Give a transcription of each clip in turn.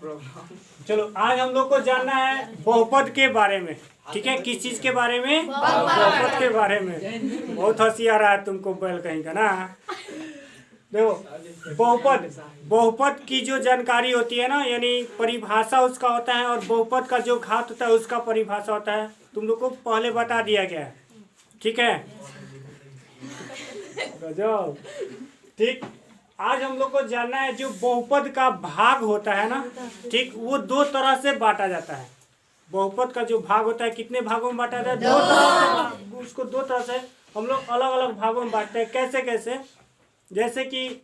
चलो आज हम लोग को जानना है बहुपद के बारे में। ठीक है, किस चीज के बारे में? बहुपद के बारे में। बहुत हंसी आ रहा है तुमको बैल कहीं का ना। देखो बहुपद की जो जानकारी होती है ना, यानी परिभाषा उसका होता है, और बहुपद का जो घात होता है उसका परिभाषा होता है। तुम लोग को पहले बता दिया गया है। ठीक है, गजब। ठीक, आज हम लोग को जानना है जो बहुपद का भाग होता है ना, ठीक, वो दो तरह से बांटा जाता है। बहुपद का जो भाग होता है कितने भागों में बांटा जाता है? दो तरह से। उसको दो तरह से हम लोग अलग अलग भागों में बांटते हैं। कैसे कैसे? जैसे कि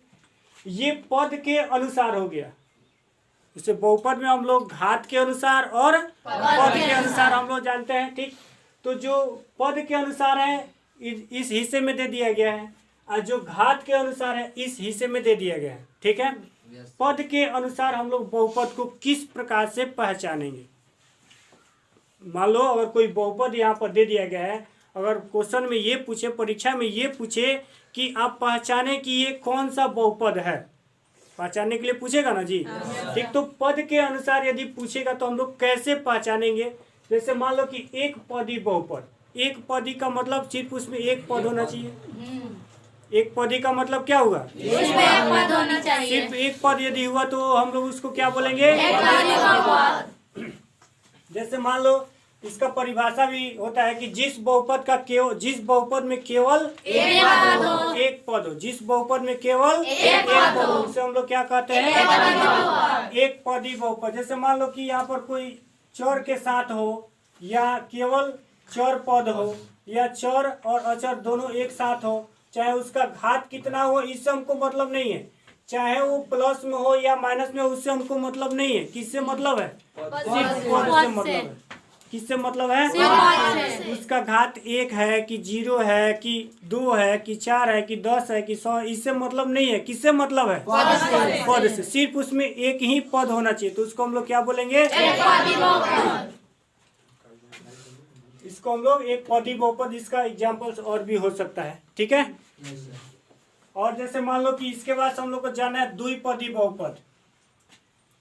ये पद के अनुसार हो गया। जैसे बहुपद में हम लोग घात के अनुसार और पद के अनुसार हम लोग जानते हैं। ठीक, तो जो पद के अनुसार है इस हिस्से में दे दिया गया है, और जो घात के अनुसार है इस हिस्से में दे दिया गया है। ठीक है, पद के अनुसार हम लोग बहुपद को किस प्रकार से पहचानेंगे? मान लो अगर कोई बहुपद यहाँ पर दे दिया गया है, अगर क्वेश्चन में ये पूछे, परीक्षा में ये पूछे कि आप पहचाने कि ये कौन सा बहुपद है, पहचानने के लिए पूछेगा ना जी। ठीक, तो पद के अनुसार यदि पूछेगा तो हम लोग कैसे पहचानेंगे? जैसे मान लो कि एक पदी बहुपद, एक पदी का मतलब सिर्फ उसमें एक पद होना चाहिए। एक पदी का मतलब क्या हुआ? उसमें एक पद होनी चाहिए। सिर्फ एक पद यदि हुआ तो हम लोग उसको क्या बोलेंगे? जैसे मान लो इसका परिभाषा भी होता है कि जिस बहुपद में केवल एक पद हो, जिस बहुपद में केवल एक पद हो, उसे हम लोग क्या कहते हैं? एक पदी बहुपद। जैसे मान लो कि यहाँ पर कोई चर के साथ हो, या केवल चर पद हो, या चर और अचर दोनों एक साथ हो, चाहे उसका घात कितना हो, इससे हमको मतलब नहीं है। चाहे वो प्लस में हो या माइनस में हो, उससे हमको मतलब नहीं है। किससे मतलब है? सिर्फ पद से मतलब है। किससे मतलब है? उसका घात एक है कि 0 है कि 2 है कि 4 है कि 10 है कि 100, इससे मतलब नहीं है। किससे मतलब है? पद से। सिर्फ उसमें एक ही पद होना चाहिए, तो उसको हम लोग क्या बोलेंगे? इसको हम लोग एक पदी बहुपद, इसका एग्जाम्पल्स और भी हो सकता है। ठीक है, और जैसे मान लो कि इसके बाद हम लोग को जाना है द्विपदी बहुपद।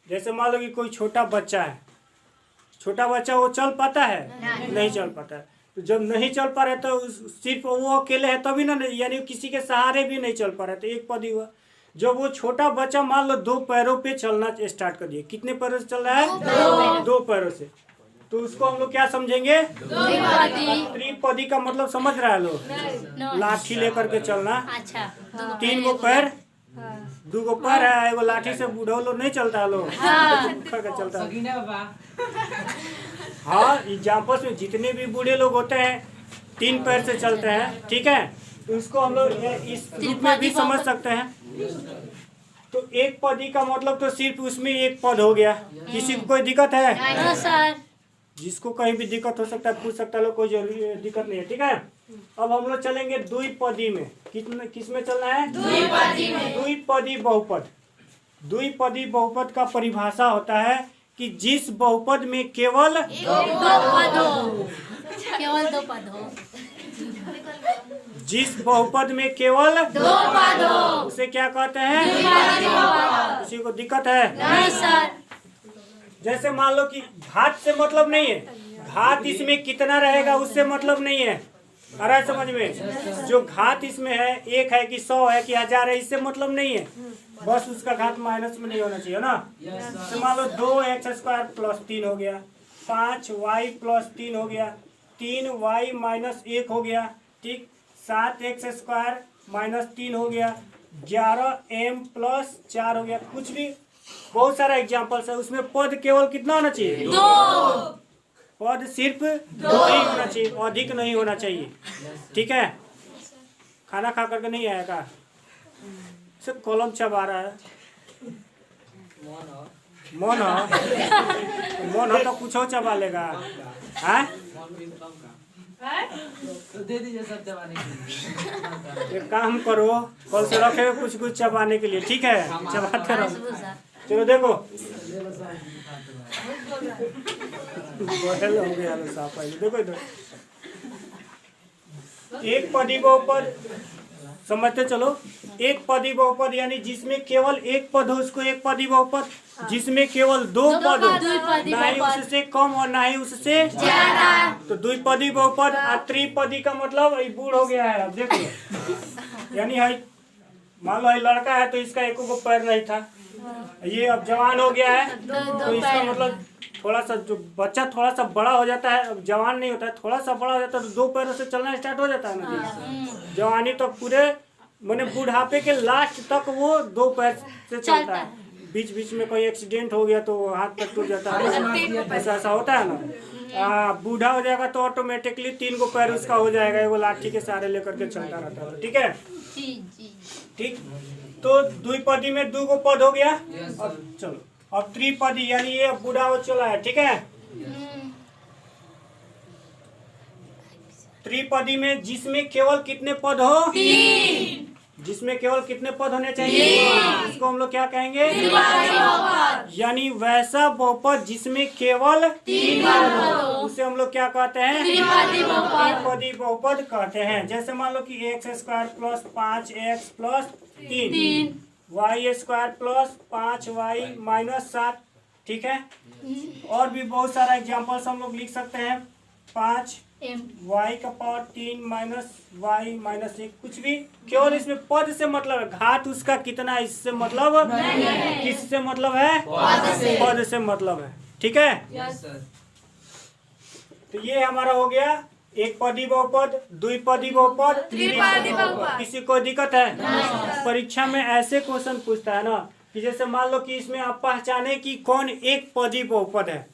जैसे मान लो कि कोई छोटा बच्चा है, छोटा बच्चा वो चल पाता है? नहीं चल पाता है। तो जब नहीं चल पा रहे तो सिर्फ वो अकेले है तभी ना, यानी किसी के सहारे भी नहीं चल पा रहे, तो एक पदी हुआ। जब वो छोटा बच्चा मान लो 2 पैरों पे चलना स्टार्ट कर दिया, कितने पैरों से चल रहा है? 2 पैरों से, तो उसको हम लोग क्या समझेंगे? त्रिपदी का मतलब समझ रहा है लोग? लाठी लेकर के चलना। 3 गो पैर, 2 गो पैर है, एगो लाठी से बूढ़ो लोग नहीं चलता है लोग, चलता है। हाँ, एग्जाम्पल्स में जितने भी बूढ़े लोग होते हैं 3 पैर से चलते हैं। ठीक है, तो उसको हम लोग इस रूप में भी समझ सकते हैं। तो एक पदी का मतलब तो सिर्फ उसमें एक पद हो गया। किसी को कोई दिक्कत है? जिसको कहीं भी दिक्कत हो सकता है पूछ सकता है लोग, कोई जरूरी दिक्कत नहीं है। ठीक है, अब हम लोग चलेंगे द्विपदी में। किस में चलना है? द्विपदी में। द्विपदी बहुपद। द्विपदी बहुपद का परिभाषा होता है कि जिस बहुपद में केवल दो पद हो, जिस बहुपद में केवल 2 पद हो, उसे क्या कहते हैं? किसी को दिक्कत है? नहीं सर। जैसे मान लो कि घात से मतलब नहीं है, घात इसमें कितना रहेगा उससे मतलब नहीं है। आ रहा है समझ में? जो घात इसमें है 1 है कि 100 है कि 1000 है, इससे मतलब नहीं है। बस उसका घात माइनस में नहीं होना चाहिए ना। तो मान लो 2x² + 3 हो गया, 5y + 3 हो गया, 3y - 1 हो गया। ठीक, 7x² - 3 हो गया, 11m + 4 हो गया। कुछ भी बहुत सारा एग्जाम्पल्स है। उसमें पद केवल कितना होना चाहिए? 2 पद, सिर्फ 2 ही होना चाहिए, अधिक नहीं होना चाहिए। ठीक है, खाना खा करके नहीं आएगा, सिर्फ कलम चबा रहा है। मन हो तो कुछ हो चबा लेगा। है तो दे दीजिए सब चबाने के लिए। एक काम करो, कल से रखे कुछ कुछ चबाने के लिए। ठीक है, चबाते रहो। चलो देखो, हो गया देखो इधर। एक पदी बहुपद समझते चलो। एक पदी बहुपद यानी जिसमें केवल एक पद हो उसको एक पदी बहुपद, जिसमें केवल दो पद हो, ना ही उससे कम और ना ही उससे ज्यादा, तो द्विपदी बहुपद। और त्रिपदी का मतलब ये बूढ़ हो गया है, अब देखो यानी है मान लो ये लड़का है तो इसका एक को पैर नहीं था, ये अब जवान हो गया है तो इसका मतलब थोड़ा सा जो बच्चा थोड़ा सा बड़ा हो जाता है, अब जवान नहीं होता है, थोड़ा सा बड़ा हो जाता है तो दो पैरों से चलना स्टार्ट हो जाता है ना। जवानी तो पूरे मैंने बुढ़ापे के लास्ट तक वो दो पैर से चलता है, बीच बीच में कोई एक्सीडेंट हो गया तो हाथ पैर टूट जाता है, ऐसा ऐसा होता है ना। बूढ़ा हो जाएगा तो ऑटोमेटिकली 3 को पैर उसका हो जाएगा, वो लाठी के सहारे लेकर के चलता रहता है। ठीक है, ठीक। तो द्विपदी में 2 को पद हो गया। अब चलो अब त्रिपदी यानी ये बूढ़ा हो चला है। ठीक है, त्रिपदी में जिसमें केवल कितने पद हो? 3। जिसमें केवल कितने पद होने चाहिए? इसको हम लोग क्या कहेंगे? यानी वैसा बहुपद जिसमें केवल 3 पद हो उसे हम लोग क्या कहते हैं? त्रिपदी बहुपद कहते हैं। जैसे मान लो कि x² + 5x + 3 y² + 5y - 7। ठीक है, और भी बहुत सारा एग्जाम्पल्स हम लोग लिख सकते हैं। 5 y का पावर 3 - y - 1, कुछ भी, केवल इसमें पद से मतलब है, घात उसका कितना है इससे मतलब किससे मतलब है? पद से मतलब है। ठीक है, तो ये हमारा हो गया एक पदी बहुपद, द्विपदी बहुपद, त्रिपदी बहुपद। किसी को दिक्कत है? परीक्षा में ऐसे क्वेश्चन पूछता है ना कि जैसे मान लो कि इसमें आप पहचाने कि कौन एक पदी बहुपद है,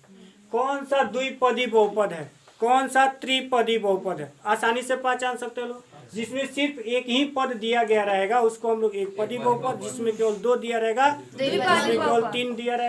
कौन सा द्विपदी बहुपद है, कौन सा त्रिपदी बहुपद है, आसानी से पहचान सकते हो लोग। जिसमें सिर्फ एक ही पद दिया गया रहेगा उसको हम लोग एक पदी बहुपद, जिसमें केवल 2 दिया रहेगा, जिसमें केवल 3 दिया रहेगा